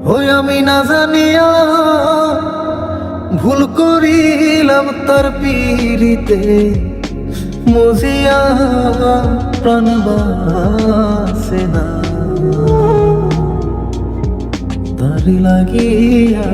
ওই আমি না জানিয়া ভুল করিলাম তার পীড়িতে, মজিয়া প্রাণ বাসে না তার লাগিয়া।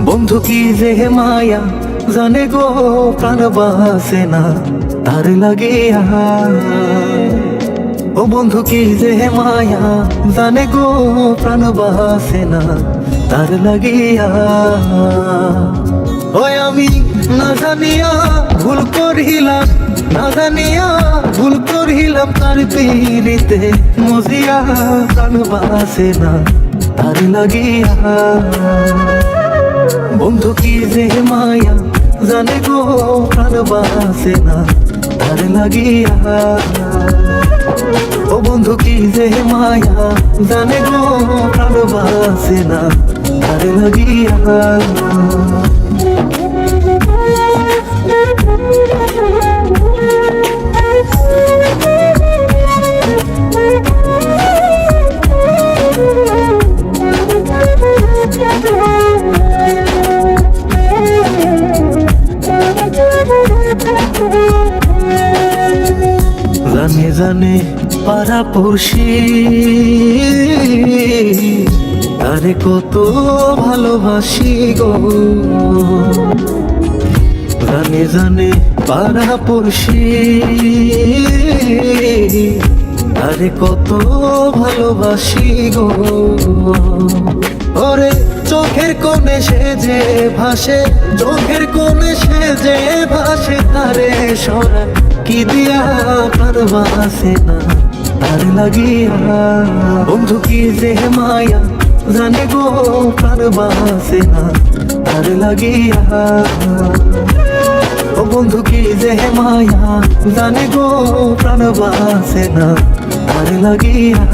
বন্ধু কি যে মায়া জানে গো প্রাণ বাসে না তার লাগিয়া। ও বন্ধু কি যে মায়া জানে গো প্রাণ বাসে না তার লাগিয়া। ওই আমি না জানিয়া ভুল করিলাম, না জানিয়া ভুল করিলাম তার পীড়িতে, মজিয়া প্রাণ বাসে না তার লাগিয়া। বন্ধু কি যে মায়া জানে গো প্রাণ বাসে না তার লাগিয়া। ও বন্ধু কি যে মায়া জানে গো প্রাণ বাসে না তার লাগিয়া। জানে জানে পাড়া পড়শি তারে কত ভালোবাসি গো। জানে জানে পাড়া পড়শি তারে কত ভালোবাসি গো। ওরে চোখের কোণে সে যে ভাসে, চোখের কোণে সে যে ভাসে, তারে সরা কি দিয়া প্রাণ বাসে না তার লাগিয়া। বন্ধু কি যে মায়া জানে গো প্রাণ বাসে না তার লাগিয়া। ও বন্ধু কি যে মায়া জানে গো প্রাণ বাসে না তার লাগিয়া।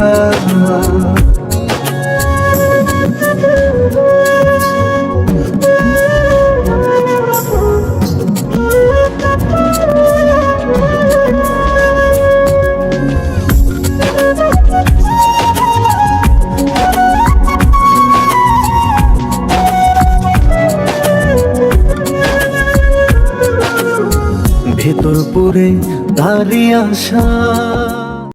ভেতর পুরে দাঁড়িয়ে আসা